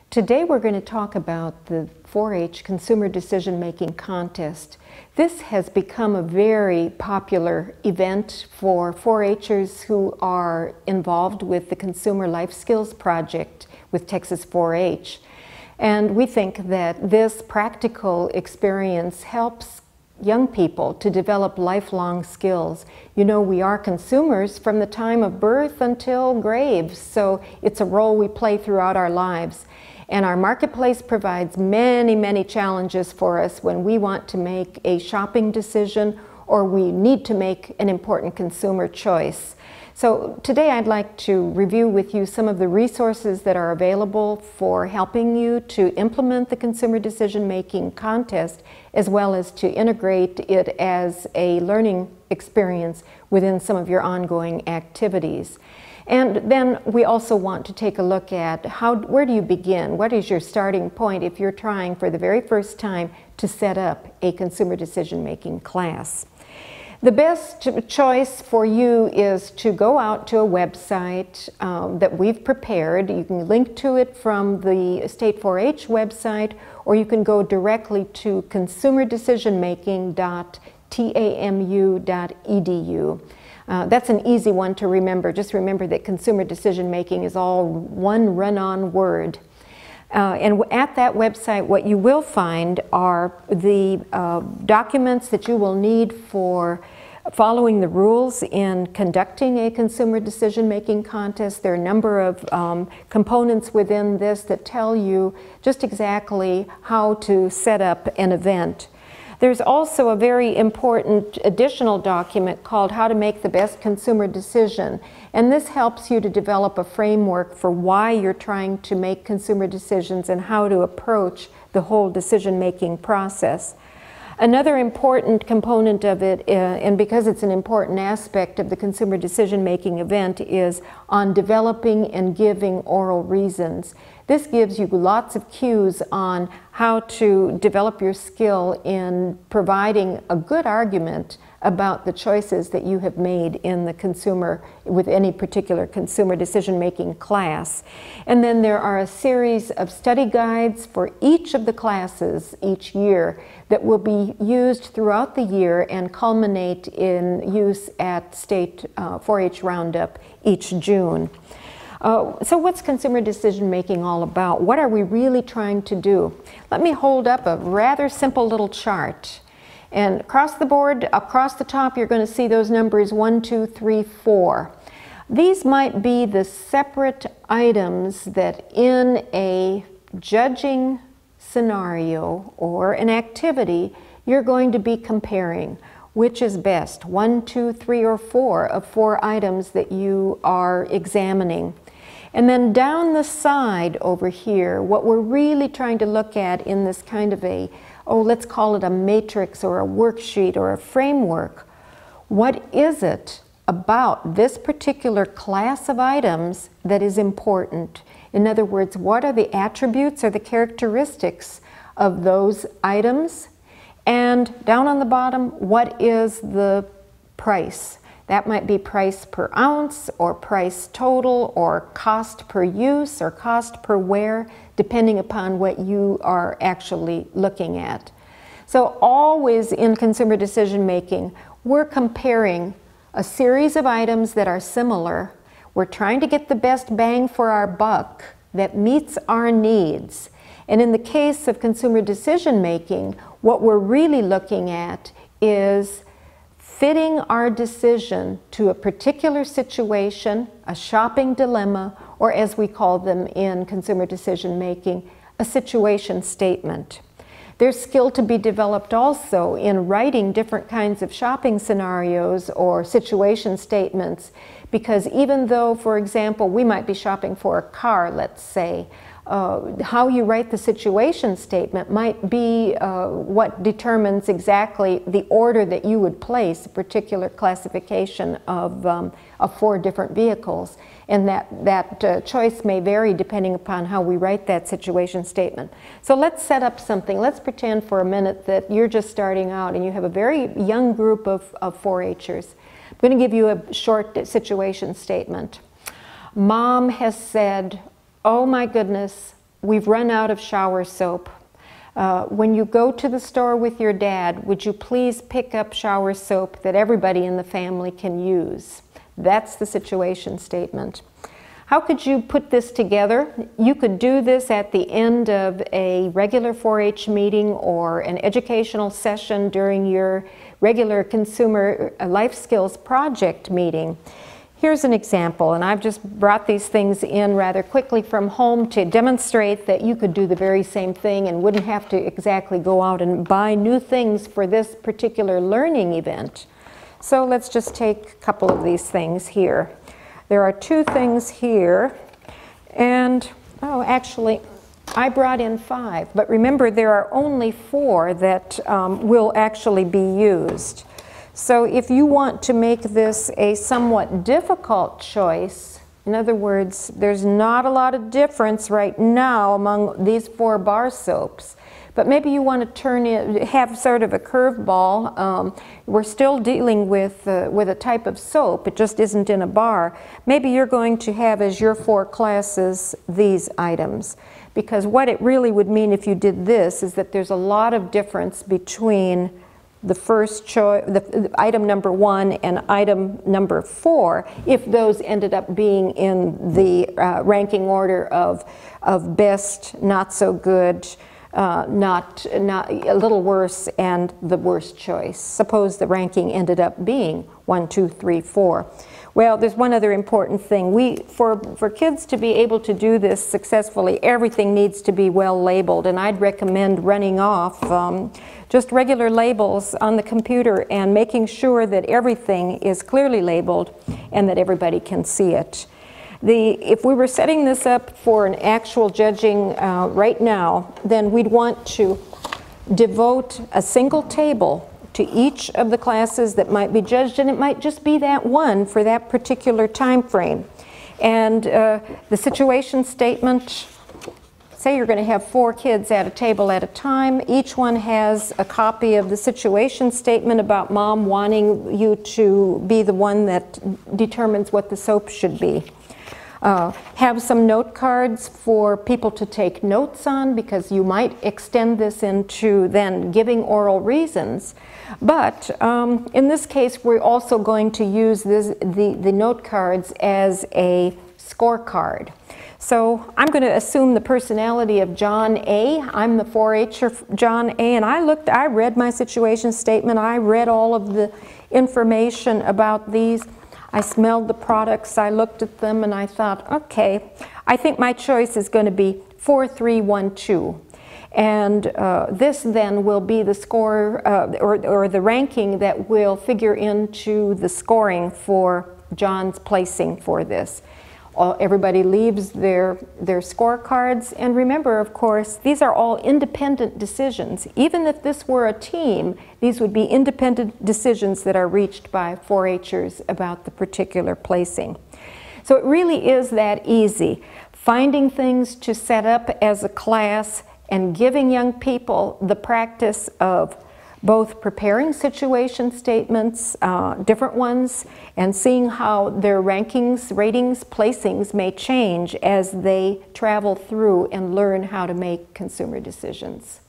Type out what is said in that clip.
Today we're going to talk about the 4-H Consumer Decision Making Contest. This has become a very popular event for 4-Hers who are involved with the Consumer Life Skills Project with Texas 4-H. And we think that this practical experience helps young people to develop lifelong skills. You know, we are consumers from the time of birth until grave, so it's a role we play throughout our lives. And our marketplace provides many, many challenges for us when we want to make a shopping decision or we need to make an important consumer choice. So today I'd like to review with you some of the resources that are available for helping you to implement the Consumer Decision Making Contest, as well as to integrate it as a learning experience within some of your ongoing activities. And then we also want to take a look at where do you begin? What is your starting point if you're trying for the very first time to set up a consumer decision making class? The best choice for you is to go out to a website that we've prepared. You can link to it from the State 4-H website, or you can go directly to consumerdecisionmaking.tamu.edu. That's an easy one to remember. Just remember that consumer decision making is all one run-on word. And at that website, what you will find are the documents that you will need for following the rules in conducting a consumer decision making contest. There are a number of components within this that tell you just exactly how to set up an event. There's also a very important additional document called How to Make the Best Consumer Decision, and this helps you to develop a framework for why you're trying to make consumer decisions and how to approach the whole decision-making process. Another important component of it, and because it's an important aspect of the consumer decision-making event, is on developing and giving oral reasons. This gives you lots of cues on how to develop your skill in providing a good argument about the choices that you have made in the consumer, with any particular consumer decision-making class. And then there are a series of study guides for each of the classes each year that will be used throughout the year and culminate in use at State 4-H Roundup each June. So what's consumer decision making all about? What are we really trying to do? Let me hold up a rather simple little chart. And across the board, across the top, you're going to see those numbers 1, 2, 3, 4. These might be the separate items that in a judging scenario or an activity, you're going to be comparing. Which is best, 1, 2, 3, or 4 of 4 items that you are examining. And then down the side over here, what we're really trying to look at in this kind of a, let's call it a matrix or a worksheet or a framework. What is it about this particular class of items that is important? In other words, what are the attributes or the characteristics of those items? And down on the bottom, what is the price? That might be price per ounce or price total or cost per use or cost per wear, depending upon what you are actually looking at. So always in consumer decision making, we're comparing a series of items that are similar. We're trying to get the best bang for our buck that meets our needs. And in the case of consumer decision making, what we're really looking at is fitting our decision to a particular situation, a shopping dilemma, or as we call them in consumer decision making, a situation statement. There's skill to be developed also in writing different kinds of shopping scenarios or situation statements, because even though, for example, we might be shopping for a car, let's say, how you write the situation statement might be what determines exactly the order that you would place a particular classification of 4 different vehicles. And that choice may vary depending upon how we write that situation statement. So let's set up something. Let's pretend for a minute that you're just starting out and you have a very young group of 4-Hers. I'm going to give you a short situation statement. Mom has said, oh my goodness, we've run out of shower soap. When you go to the store with your dad, would you please pick up shower soap that everybody in the family can use? That's the situation statement. How could you put this together? You could do this at the end of a regular 4-H meeting or an educational session during your regular consumer life skills project meeting. Here's an example, and I've just brought these things in rather quickly from home to demonstrate that you could do the very same thing and wouldn't have to exactly go out and buy new things for this particular learning event. So let's just take a couple of these things here. There are 2 things here, and actually I brought in 5, but remember there are only 4 that will actually be used. So if you want to make this a somewhat difficult choice, in other words, there's not a lot of difference right now among these 4 bar soaps, but maybe you want to have sort of a curveball. We're still dealing with a type of soap, it just isn't in a bar. Maybe you're going to have as your 4 classes these items, because what it really would mean if you did this is that there's a lot of difference between the first choice, the item number 1 and item number 4, if those ended up being in the ranking order of best, not so good, not a little worse, and the worst choice. Suppose the ranking ended up being 1, 2, 3, 4. Well, there's one other important thing. For kids to be able to do this successfully, everything needs to be well labeled, and I'd recommend running off just regular labels on the computer and making sure that everything is clearly labeled and that everybody can see it. If we were setting this up for an actual judging right now, then we'd want to devote a single table to each of the classes that might be judged, and it might just be that one for that particular time frame. And the situation statement, say you're going to have 4 kids at a table at a time. Each one has a copy of the situation statement about mom wanting you to be the one that determines what the soap should be. Have some note cards for people to take notes on, because you might extend this into then giving oral reasons. But in this case, we're also going to use the note cards as a scorecard. So I'm going to assume the personality of John A. I'm the 4-H'er John A. And I read my situation statement. I read all of the information about these. I smelled the products, I looked at them, and I thought, okay, I think my choice is going to be 4, 3, 1, 2. And this then will be the score or the ranking that will figure into the scoring for John's placing for this. Everybody leaves their scorecards, and remember, of course, these are all independent decisions. Even if this were a team, these would be independent decisions that are reached by 4-H'ers about the particular placing. So it really is that easy. Finding things to set up as a class and giving young people the practice of both preparing situation statements, different ones, and seeing how their rankings, ratings, placings may change as they travel through and learn how to make consumer decisions.